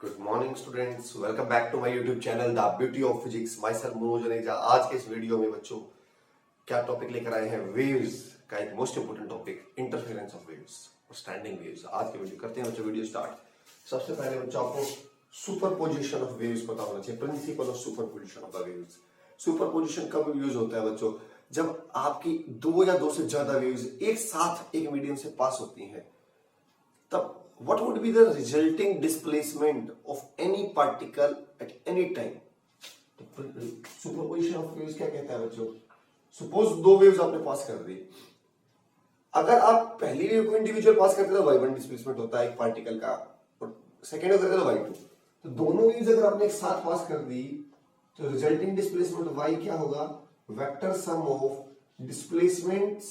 Good morning students, welcome back to my YouTube channel the beauty of physics. Myself Manoj Janeja. आज के इस video में बच्चों क्या टॉपिक लेकर आए हैं? वेव्स का एक most important topic, interference of waves और स्टैंडिंग वेव्स। आज के वीडियो करते हैं बच्चों वीडियो स्टार्ट। सबसे पहले बच्चों आपको सुपरपोजिशन ऑफ वेव्स पता होना चाहिए, principle of superposition of the waves. Superposition कब यूज होता है बच्चों? जब आपकी दो या दो से ज्यादा वेव्स एक साथ एक मीडियम से पास होती हैं, तब what would be the resulting displacement of any particle at any time? Superposition of waves क्या कहता है बच्चों? सपोज दो वेव्स आपने पास कर दी, अगर आप पहली वेव को इंडिविजुअल पास करते तो y1 डिस्प्लेसमेंट होता है एक पार्टिकल का, और सेकेंड वेव करते तो y2। तो दोनों वेव्स अगर आपने एक साथ पास कर दी तो रिजल्टिंग डिस्प्लेसमेंट y क्या होगा? Vector sum of displacements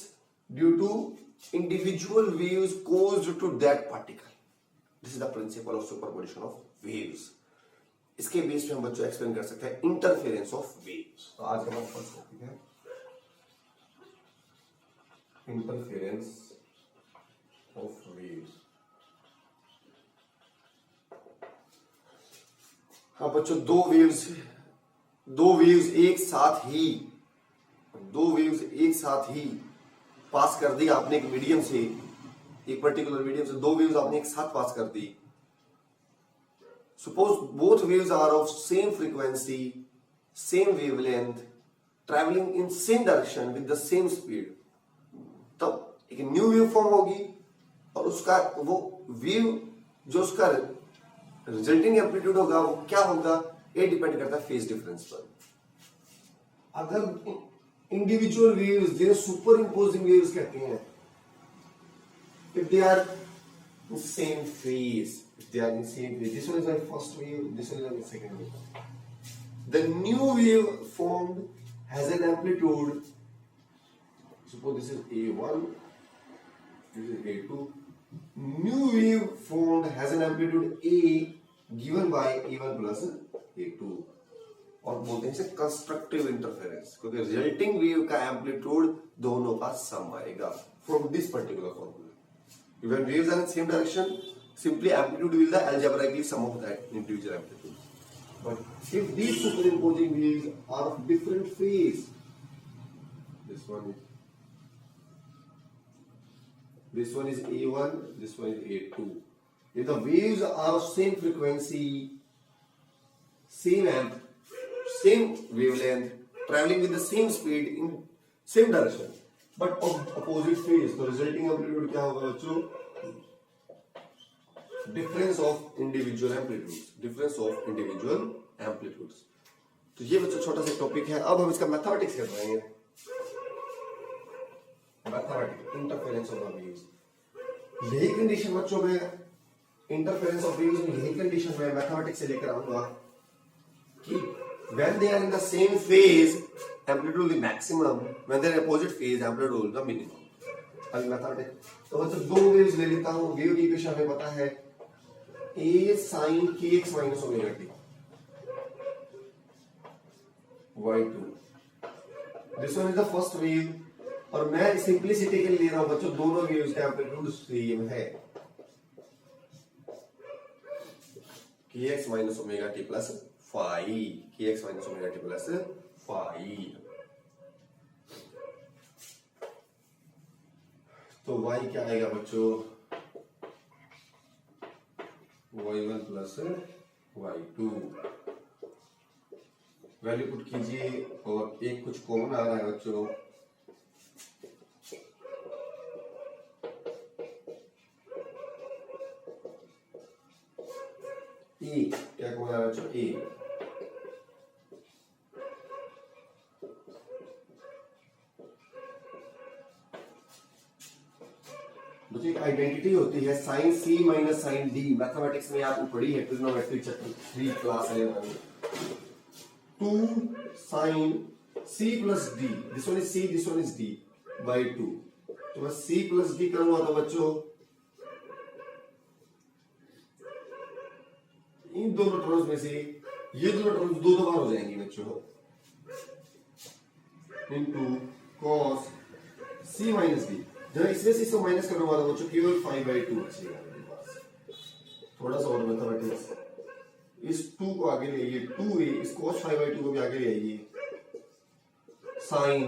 due to individual waves caused to that particle. This is the principle of superposition of waves. इसके बेस पे हम बच्चों एक्सप्लेन कर सकते हैं इंटरफेरेंस ऑफ वेव्स। तो आज का हमारा फर्स्ट टॉपिक है इंटरफेरेंस ऑफ वेव्स। हाँ बच्चों, दो वेव्स एक साथ ही पास कर दी आपने एक मीडियम से, एक पर्टिकुलर मीडियम से दो वेव्स आपने एक साथ पास कर दी। Suppose both waves are of same frequency, same wavelength, travelling in same direction with the same speed, तब एक न्यू वेव फॉर्म होगी और उसका वो वेव जो उसका रिजल्टिंग एम्पलीट्यूड होगा वो क्या होगा? ये डिपेंड करता है फेज डिफरेंस पर। अगर इंडिविजुअल वेव्स जिन्हें सुपर इम्पोजिंग वेव्स कहते हैं, if they are in same phase, this one is my first wave, this one is my second wave, the new wave formed has an amplitude, suppose this is A1, this is A2, new wave formed has an amplitude A given by A1 plus A2, और बोलते हैं इसे constructive interference, क्योंकि resulting wave का amplitude दोनों का सम आएगा from this particular formula. When waves are in same direction, simply amplitude will be the algebraically sum of that individual amplitude. But if these superimposing waves are of different phase, this one is A1, this one is A2. If the waves are of same frequency, same wavelength, traveling with the same speed in same direction, but of opposite phase, तो resulting amplitude क्या होगा बच्चों? Difference of individual amplitudes. तो ये बच्चों छोटा सा topic है। अब हम इसका मैथमेटिक्स कर पाएंगे। मैथमेटिक्स इंटरफेरेंस ऑफ वेव्स, यही कंडीशन बच्चों में इंटरफेरेंस ऑफ वेव्स में यही कंडीशन में मैथमेटिक्स से लेकर आऊंगा कि when they are in the same phase, amplitude will be maximum. When they are opposite phase, amplitude will be the minimum. अभी मैथमेटिक्स, तो बच्चों दो वेव्स ले लेता हूँ। वेव की इक्वेशन हमें पता है A sin kx minus omega t, y2. This one is the first wave, और मैं सिंप्लिसिटी के लिए ले रहा हूँ बच्चों दोनों वेव्स का एम्पलीट्यूड सेम है, kx minus omega t plus phi, kx minus omega t plus phi. तो y क्या आएगा बच्चों? y1 plus y2। Value put कीजिए और एक कुछ कॉमन आ रहा है बच्चों, e क्या कॉमन आ रहा है बच्चों? e। एक आइडेंटिटी होती है sine C minus sine D. Mathematics में आपको पढ़ी है, trigonometry chapter 3 class 11। 2 sine C plus D, this one is C, this one is D by 2। तो मैं सी प्लस डी करूंगा तो बच्चों इन दोनों टर्म्स में से ये दोनों टर्म्स दो बार हो जाएंगी बच्चों, इनटू कॉस सी माइनस डी। जब इसमें से इसको माइनस करूंगा तो बच्चों केवल 5/2 बचेगा मेरे पास। थोड़ा सा और मैथमेटिक्स, इस 2 को आगे ले आइए, 2a इस cos 5/2 को भी आगे ले आइए, sin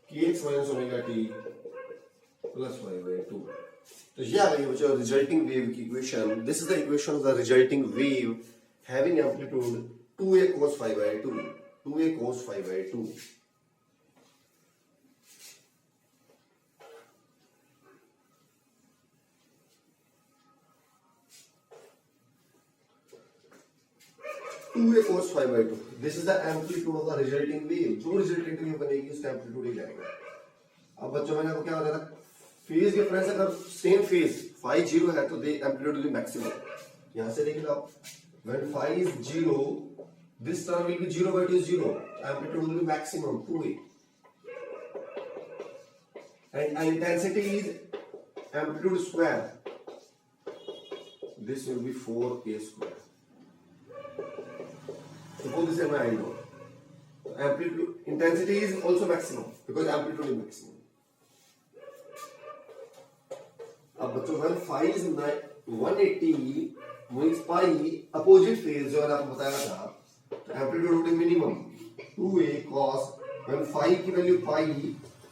kx minus omega t plus 5/2। तो ये आ गई बच्चों रिजल्टिंग वेव की equation. This is the equation of the resulting wave having amplitude 2a cos 5/2, 2a cos 5/2। cos 5/2, this is the amplitude of the resulting wave। जो resultant wave बनेगी उसका amplitude ही जाएगा। अब बच्चों मैंने आपको क्या बताया था, फेज डिफरेंस अगर सेम फेज phi 0 है तो दे एम्पलीट्यूड विल बी मैक्सिमम। यहां से देखिए आप, when phi is 0 this term will be 0/2 is 0, amplitude will be maximum 2a, and intensity is amplitude square, this will be 4a square। Suppose this is my I know, amplitude intensity is also maximum because amplitude is maximum। अब बच्चों when phi is 180 means pi opposite phase जो मैंने आपको बताया था, तो amplitude would be minimum 2a cos, when phi की value pi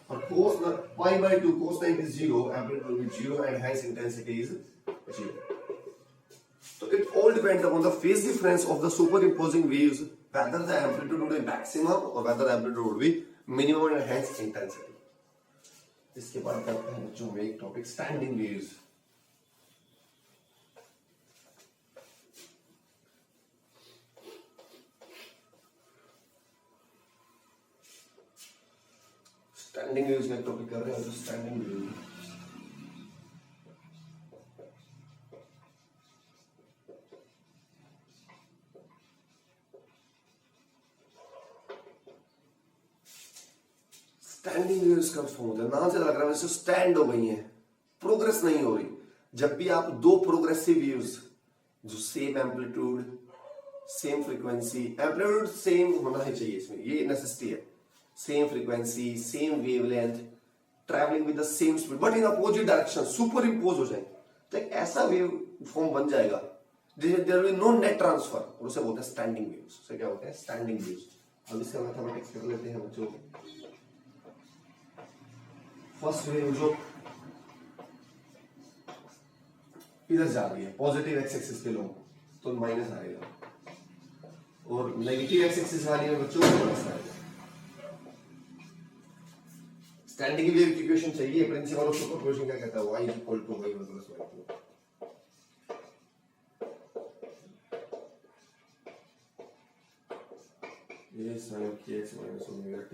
और cos pi/2 cos 90 is 0, amplitude will be 0 and hence intensity is 0। So it all depends upon the phase difference of the superimposing waves, whether the amplitude would be maximum or whether the amplitude would be minimum and hence intensity। इसके बाद करते हैं बच्चों में एक topic standing waves. Standing waves का topic कर रहे हैं, तो स्टैंडिंग वेव स्टैंडिंग वेव्स कब फॉर्म होते हैं, नाम से लग रहा है वैसे स्टैंड हो गई हैं, प्रोग्रेस नहीं हो रही। जब भी आप दो प्रोग्रेसिव वेव्स जो same amplitude same frequency, amplitude same होना ही चाहिए इसमें, ये नेसेसिटी है, same frequency same wavelength travelling with the same speed but in opposite direction superimpose हो जाए, तो एक ऐसा वेव फॉर्म बन जाएगा there will no net transfer, और उसे बोलते हैं स्टैंडिंग वेव्स। उसे क्या बोलते हैं, स्टैंडिंग वेव्स। अब इसका मैथमेटिक्स कर लेते हैं बच्चों। फर्स्ट वेव जो इधर जा रही है पॉजिटिव एक्स एक्सिस के लोग तो माइनस आएगा, और नेगेटिव एक्स एक्सिस वाली में बच्चों को प्लस आएगा। स्टैंडिंग वेव की इक्वेशन चाहिए, प्रिंसिपल ऑफ सुपरपोजिशन क्या कहता है, y equal to y plus y2। ये sin kx minus omega t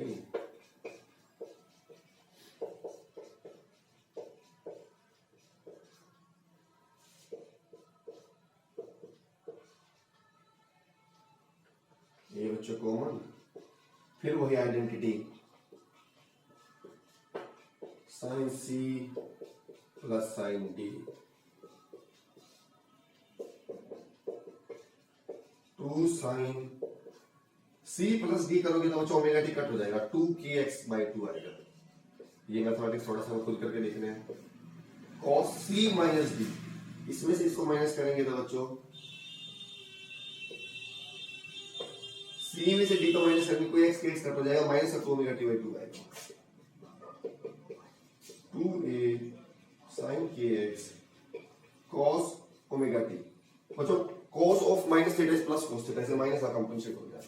ये बच्चों कॉमन, फिर वही identity sin c plus sin d 2 sin c plus d करोगे तो बच्चों ओमेगा t कट हो जाएगा, 2kx/2 आएगा। ये मैथमेटिक्स थोड़ा सा खुल करके देखने हैं। cos c माइनस d, इसमें से इसको माइनस करेंगे तो बच्चों c में से d को माइनस करने कोई x के x कट हो जाएगा, माइनस of ओमेगा t/2 आएगा। 2a sin kx cos omega t, बच्चों cos of minus theta is plus cos theta, ऐसे माइनस का कंपनसेट हो जाए।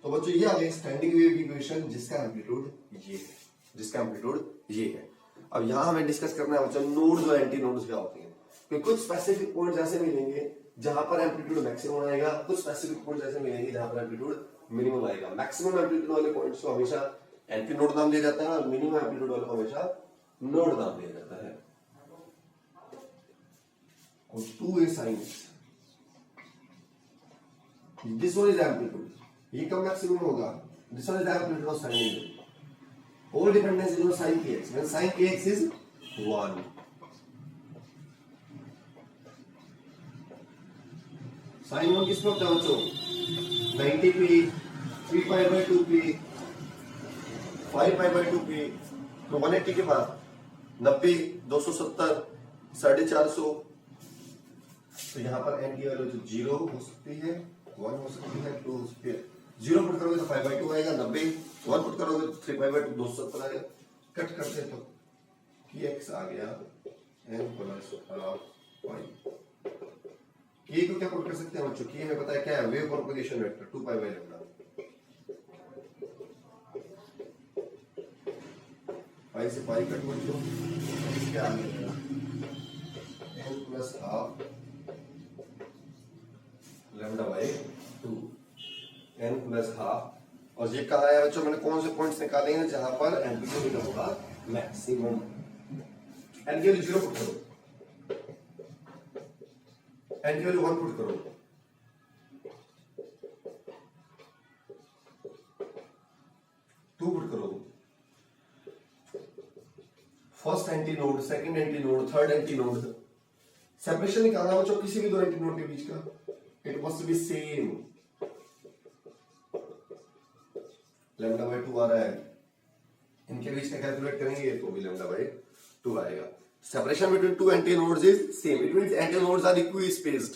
तो बच्चों ये आ गई स्टैंडिंग वेव की इक्वेशन जिसका एम्पलीट्यूड ये है, जिसका एम्पलीट्यूड ये है। अब यहाँ हमें डिस्कस करना है बच्चों नोड्स और एंटी नोड्स क्या होती हैं, क्योंकि कुछ स्पेसिफिक पॉइंट्स ऐसे मिलेंगे जहां पर एम्पलीट्यूड मैक्सिमम आएगा, कुछ स्पेसिफिक पॉइंट्स ऐसे मिलेंगे जहां पर एम्पलीट्यूड मिनिमम आएगा। मैक्सिमम एम्पलीट्यूड वाले पॉइंट्स को हमेशा एंटी नोड नाम दिया जाता है और मिनिमम एम्पलीट्यूड वाले को हमेशा नोड नाम दिया जाता है। और 2a sin this one is amplitude, ये कब मैक्सिमम होगा, this one is amplitude of sin a, all dependence is on sin kx when sin kx is 1। sin 1 किसमें होता है बच्चों, 90p 3π/2p 5π/2p, तो 180 के बाद 90 270 450 तो यहाँ पर n की वैल्यू 0 हो सकती है, 1 हो सकती है, 2 हो सकती है। 0 पुट करोगे तो 5/2 आएगा 90, 1 पुट करोगे तो 3/2 270 आएगा। कट करते तो kx आ गया n प्लस हाफ पाई। k को क्या पुट कर सकते हैं बच्चों? k हमें पता है क्या है, वेव प्रोपगेशन वेक्टर 2π/λ। पाई से पाई कट बच्चों, क्या आ गया n plus half λ/2, n plus half. और ये कहा है बच्चों, मैंने कौन से पॉइंट्स निकाले हैं जहां पर एम्पलीट्यूड होगा मैक्सिमम। n की वैल्यू 0 पुट करो, n की वैल्यू 1 पुट करो, टू पुट करो। First anti node, second anti node, third anti node, separation निकालना बच्चों किसी भी दो एंटी नोड के बीच का। इट मस्ट बी सेम, λ/2 आ रहा है, इनके बीच का कैलकुलेट करेंगे तो भी λ/2 आएगा। Separation between two anti nodes is same, it means anti nodes are equally spaced.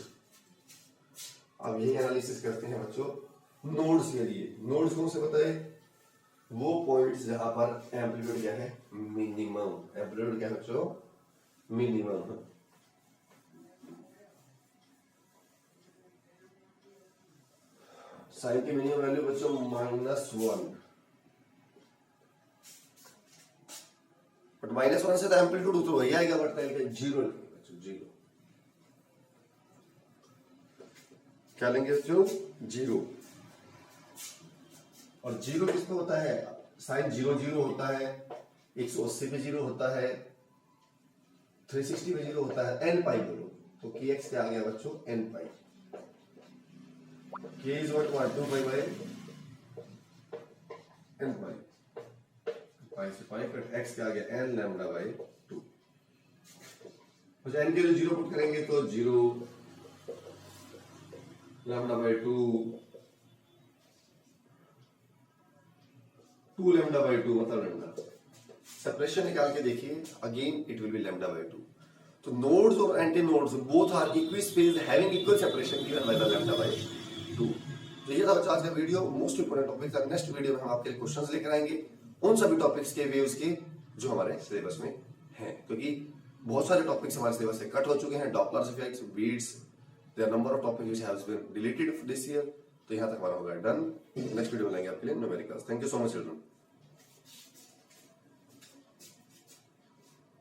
अब यही एनालिसिस करते हैं बच्चों नोड्स के लिए। नोड्स कौन से बताए? वो पॉइंट्स जहां पर एम्पलीट्यूड क्या है, मिनिमम। एम्पलीट्यूड क्या है बच्चों? मिनिमम। साइन की मिनिमम वैल्यू बच्चों -1, बट -1 से तो एम्पलीट्यूड तो वही आएगा, बट पहले 0 बच्चों, 0 क्या लेंगे बच्चों? 0। और 0 किसको होता है? साइन 0 होता है, 180 पे 0 होता है, 360 पे 0 होता है, n पाई बोलो तो kx क्या आ गया बच्चों? n pi. k is what 2π/n पाई, पाई से पाई कट, x क्या आ गया? n λ/2। n के लिए 0 पुट करेंगे तो 0 λ/2, 2 λ/2 मतलब लैम्डा। सेपरेशन निकाल के देखिए, अगेन इट विल बी λ/2। तो नोड्स और antinodes both are equally spaced having equal separation given by the λ/2। तो ये था बच्चों आज का वीडियो, मोस्ट इंपोर्टेंट टॉपिक था। नेक्स्ट वीडियो में हम आपके लिए क्वेश्चंस लेकर आएंगे उन सभी टॉपिक्स के, वेव्स के जो हमारे सिलेबस में हैं, क्योंकि बहुत सारे टॉपिक्स हमारे सिलेबस से कट हो चुके हैं। Doppler effects, beats, there number of topics which have been deleted this year. तो यहां तक हमारा होगा डन। नेक्स्ट वीडियो में लाएंगे आपके लिए numericals. Thank you so much children.